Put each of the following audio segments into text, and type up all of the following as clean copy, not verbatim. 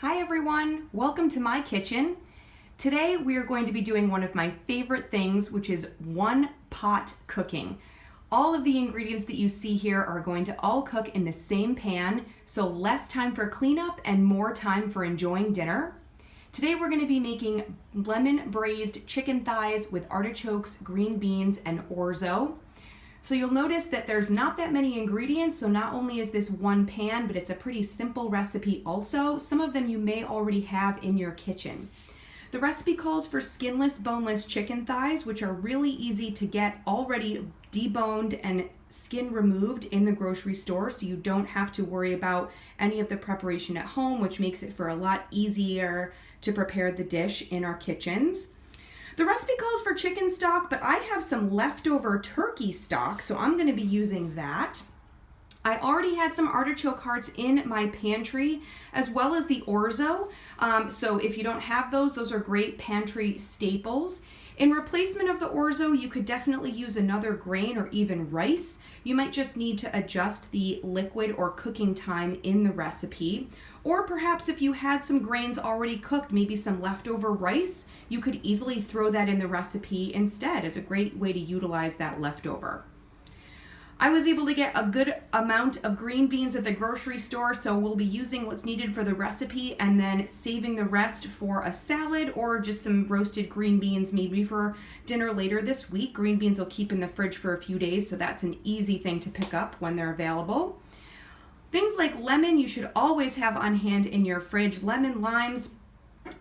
Hi everyone, welcome to my kitchen. Today we are going to be doing one of my favorite things, which is one pot cooking. All of the ingredients that you see here are going to all cook in the same pan, so less time for cleanup and more time for enjoying dinner. Today we're going to be making lemon braised chicken thighs with artichokes, green beans, and orzo. So you'll notice that there's not that many ingredients, so not only is this one pan, but it's a pretty simple recipe also. Some of them you may already have in your kitchen. The recipe calls for skinless, boneless chicken thighs, which are really easy to get already deboned and skin removed in the grocery store, so you don't have to worry about any of the preparation at home, which makes it for a lot easier to prepare the dish in our kitchens. The recipe calls for chicken stock, but I have some leftover turkey stock, so I'm going to be using that. I already had some artichoke hearts in my pantry, as well as the orzo. So if you don't have those are great pantry staples. In replacement of the orzo, you could definitely use another grain or even rice. You might just need to adjust the liquid or cooking time in the recipe. Or perhaps if you had some grains already cooked, maybe some leftover rice, you could easily throw that in the recipe instead as a great way to utilize that leftover. I was able to get a good amount of green beans at the grocery store, so we'll be using what's needed for the recipe and then saving the rest for a salad or just some roasted green beans maybe for dinner later this week. Green beans will keep in the fridge for a few days, so that's an easy thing to pick up when they're available. Things like lemon you should always have on hand in your fridge. Lemon, limes,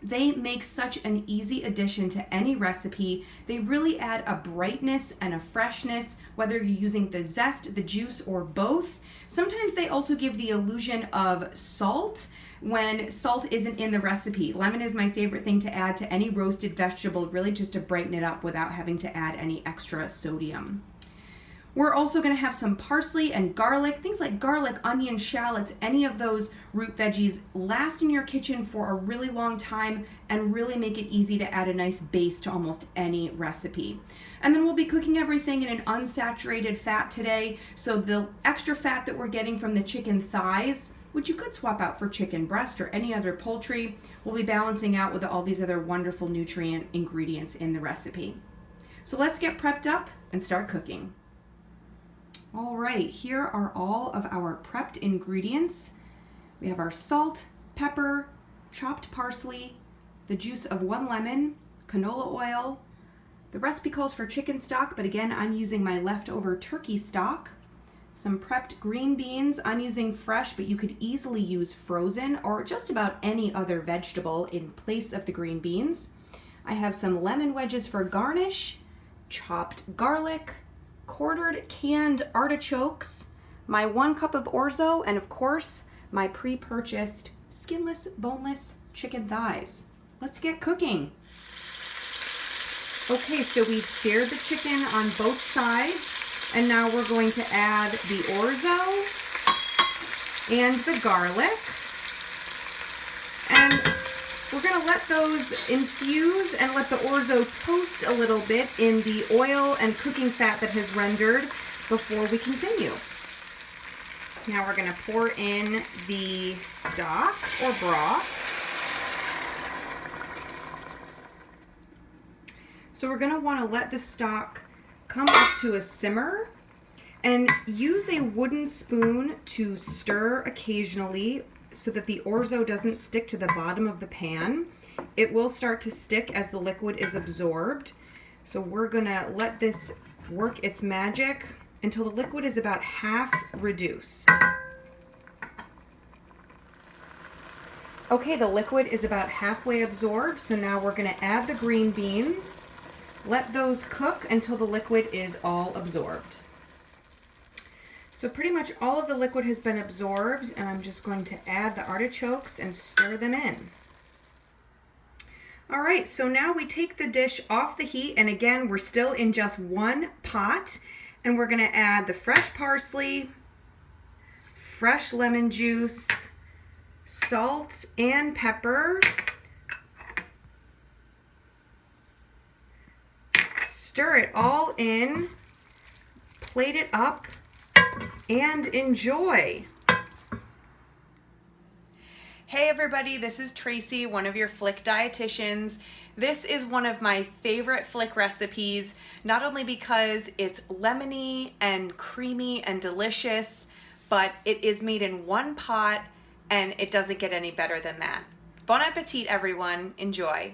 they make such an easy addition to any recipe. They really add a brightness and a freshness, whether you're using the zest, the juice, or both. Sometimes they also give the illusion of salt when salt isn't in the recipe. Lemon is my favorite thing to add to any roasted vegetable, really just to brighten it up without having to add any extra sodium. We're also going to have some parsley and garlic. Things like garlic, onion, shallots, any of those root veggies last in your kitchen for a really long time and really make it easy to add a nice base to almost any recipe. And then we'll be cooking everything in an unsaturated fat today. So the extra fat that we're getting from the chicken thighs, which you could swap out for chicken breast or any other poultry, we'll be balancing out with all these other wonderful nutrient ingredients in the recipe. So let's get prepped up and start cooking. All right, here are all of our prepped ingredients. We have our salt, pepper, chopped parsley, the juice of 1 lemon, canola oil. The recipe calls for chicken stock, but again, I'm using my leftover turkey stock. Some prepped green beans. I'm using fresh, but you could easily use frozen or just about any other vegetable in place of the green beans. I have some lemon wedges for garnish, chopped garlic, quartered canned artichokes, my 1 cup of orzo, and of course, my pre-purchased skinless, boneless chicken thighs. Let's get cooking. Okay, so we've seared the chicken on both sides, and now we're going to add the orzo and the garlic. And we're going to let those infuse and let the orzo toast a little bit in the oil and cooking fat that has rendered before we continue. Now we're going to pour in the stock or broth. So we're going to want to let the stock come up to a simmer and use a wooden spoon to stir occasionally so that the orzo doesn't stick to the bottom of the pan. It will start to stick as the liquid is absorbed. So we're gonna let this work its magic until the liquid is about half reduced. Okay, the liquid is about halfway absorbed, so now we're gonna add the green beans. Let those cook until the liquid is all absorbed. So pretty much all of the liquid has been absorbed, and I'm just going to add the artichokes and stir them in. All right, so now we take the dish off the heat, and again, we're still in just 1 pot, and we're gonna add the fresh parsley, fresh lemon juice, salt and pepper. Stir it all in, plate it up, and enjoy. Hey everybody, this is Tracy, one of your Flik dietitians. This is one of my favorite Flik recipes, not only because it's lemony and creamy and delicious, but it is made in one pot and it doesn't get any better than that. Bon appetit everyone, enjoy.